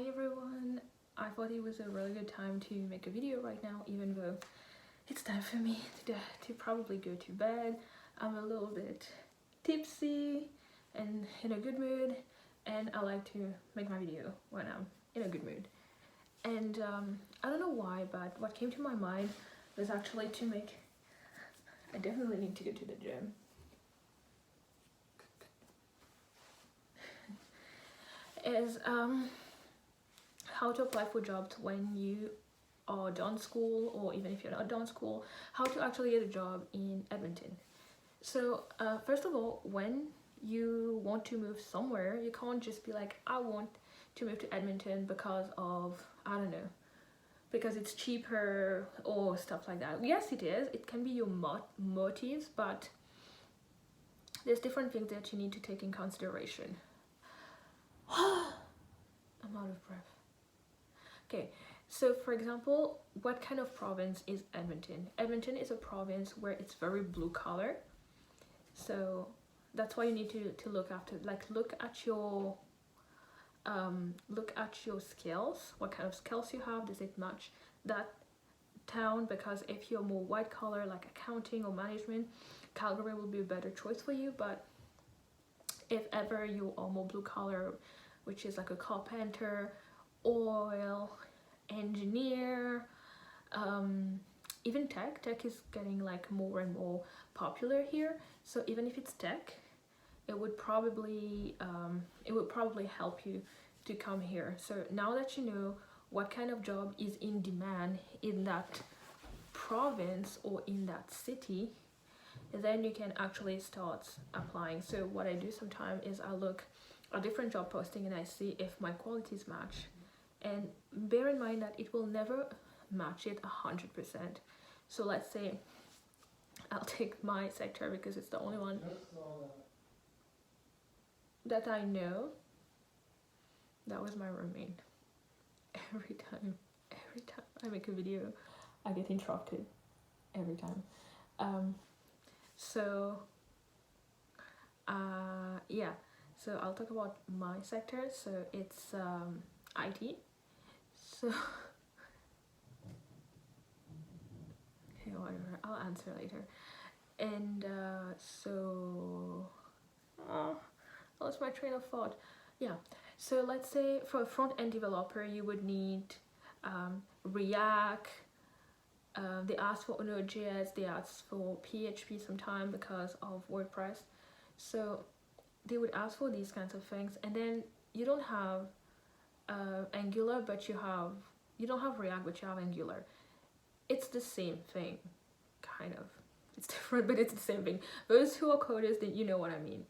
Hi everyone, I thought it was a really good time to make a video right now, even though it's time for me to probably go to bed. I'm a little bit tipsy and in a good mood, and I like to make my video when I'm in a good mood. And I don't know why, but what came to my mind was actually to make, I definitely need to go to the gym, is how to apply for jobs when you are done school, or even if you're not done school, how to actually get a job in Edmonton. So first of all, when you want to move somewhere, you can't just be like, I want to move to Edmonton because of, I don't know, because it's cheaper or stuff like that. Yes, it is. It can be your motives, but there's different things that you need to take in consideration. I'm out of breath. Okay, so for example, what kind of province is Edmonton? Edmonton is a province where it's very blue collar. So that's why you need to look after, like, look at your skills. What kind of skills you have? Does it match that town? Because if you're more white collar, like accounting or management, Calgary will be a better choice for you. But if ever you are more blue collar, which is like a carpenter, oil, engineer, even tech is getting like more and more popular here. So even if it's tech, it would probably help you to come here. So now that you know what kind of job is in demand in that province or in that city, then you can actually start applying. So what I do sometimes is I look a different job posting and I see if my qualities match, and bear in mind that it will never match it 100%. So let's say I'll take my sector because it's the only one that I know. That was my roommate. Every time I make a video, I get interrupted every time. Yeah, so I'll talk about my sector. So it's IT. So okay, whatever, I'll answer later. And I lost my train of thought. Yeah, so let's say for a front-end developer you would need React. They ask for Node.js, they ask for PHP sometime because of WordPress. So they would ask for these kinds of things, and then you don't have Angular, but you don't have React, but you have Angular. It's the same thing, kind of. It's different, but it's the same thing. Those who are coders, then you know what I mean.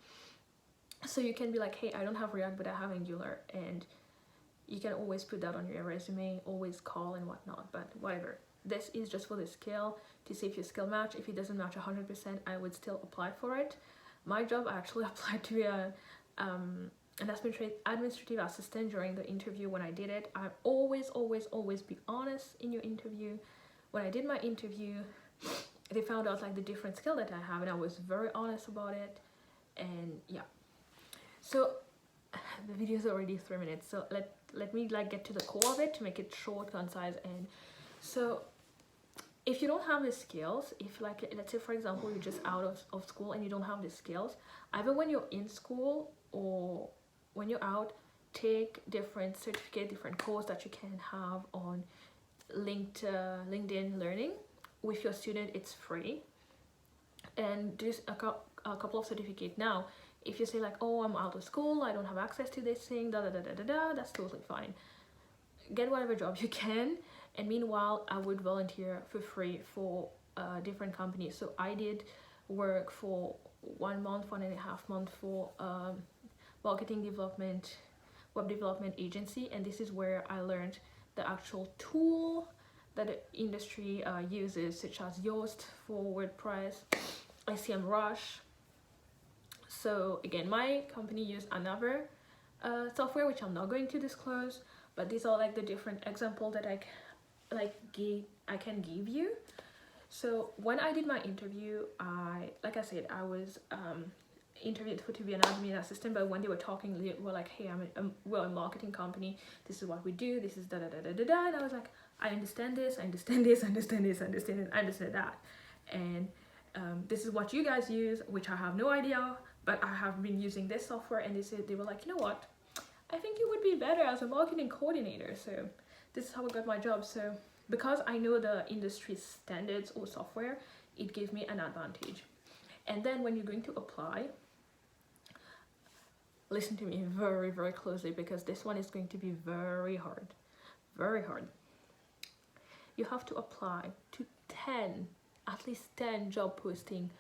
So you can be like, hey, I don't have React, but I have Angular, and you can always put that on your resume, always call and whatnot, but whatever. This is just for the skill, to see if your skill match. If it doesn't match 100%, I would still apply for it. My job, I actually applied to be an administrative assistant during the interview. When I did it, I always be honest in your interview. When I did my interview, they found out like the different skill that I have, and I was very honest about it. And yeah, so the video is already 3 minutes, so let me like get to the core of it to make it short, concise. And so if you don't have the skills, if like, let's say for example you're just out of school and you don't have the skills, either when you're in school or when you're out, take different certificate, different course that you can have on LinkedIn Learning. With your student, it's free, and do a couple of certificates. Now if you say like, oh, I'm out of school, I don't have access to this thing, that's totally fine. Get whatever job you can, and meanwhile I would volunteer for free for different companies. So I did work for 1 month, 1.5 months for marketing development, web development agency, and this is where I learned the actual tool that the industry uses, such as Yoast for WordPress, SEMrush. So again, my company used another software which I'm not going to disclose, but these are like the different examples that I can give you. So when I did my interview, like I said, I was interviewed for to be an admin assistant, but when they were talking, they were like, hey, we're a marketing company, this is what we do, this is da da da da da da, and I was like, I understand this, I understand this, I understand this, I understand it, I understand that, and this is what you guys use, which I have no idea, but I have been using this software. And they were like, you know what, I think you would be better as a marketing coordinator. So this is how I got my job. So because I know the industry standards or software, it gave me an advantage. And then when you're going to apply, listen to me very, very closely, because this one is going to be very hard, very hard. You have to apply to 10, at least 10 job posting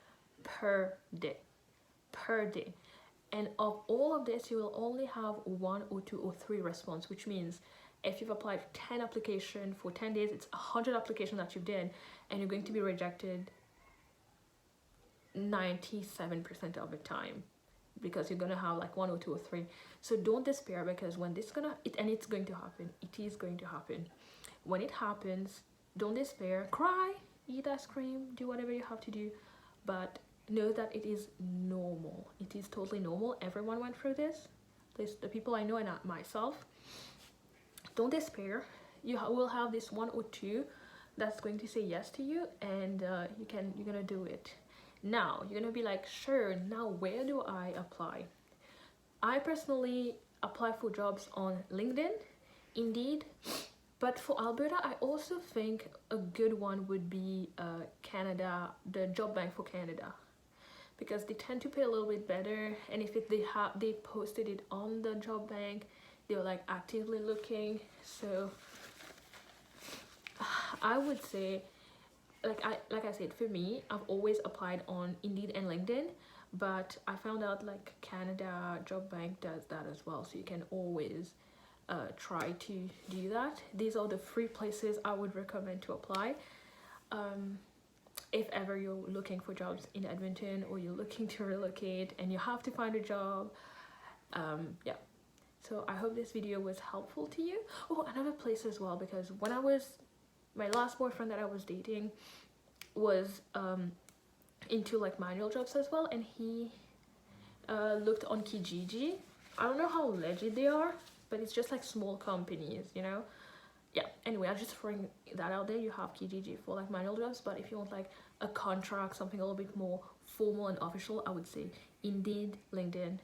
per day, and of all of this you will only have 1 or 2 or 3 response, which means if you've applied 10 applications for 10 days, it's 100 applications that you've done, and you're going to be rejected 97% of the time, because you're gonna have like 1 or 2 or 3. So don't despair, because when it's going to happen, it is going to happen. When it happens, don't despair, cry, eat ice cream, do whatever you have to do, but know that it is normal. It is totally normal. Everyone went through this. The people I know and myself. Don't despair. You will have this 1 or 2 that's going to say yes to you, and you're gonna do it. Now you're gonna be like, sure, now where do I apply? I personally apply for jobs on LinkedIn, Indeed, but for Alberta I also think a good one would be Canada, the job bank for Canada, because they tend to pay a little bit better, and if they posted it on the job bank, they're like actively looking. So I would say, like I said, for me, I've always applied on Indeed and LinkedIn, but I found out like Canada Job Bank does that as well, so you can always try to do that. These are the 3 places I would recommend to apply. If ever you're looking for jobs in Edmonton, or you're looking to relocate and you have to find a job, yeah. So I hope this video was helpful to you. Oh, another place as well, because when my last boyfriend that I was dating was into like manual jobs as well, and he looked on Kijiji. I don't know how legit they are, but it's just like small companies, you know. Yeah, anyway, I'm just throwing that out there. You have Kijiji for like manual jobs, but if you want like a contract, something a little bit more formal and official, I would say Indeed, LinkedIn,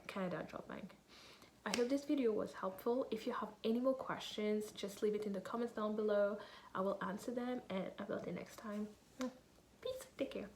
Canada Job Bank. I hope this video was helpful. If you have any more questions, just leave it in the comments down below. I will answer them, and I'll see you next time. Peace, take care.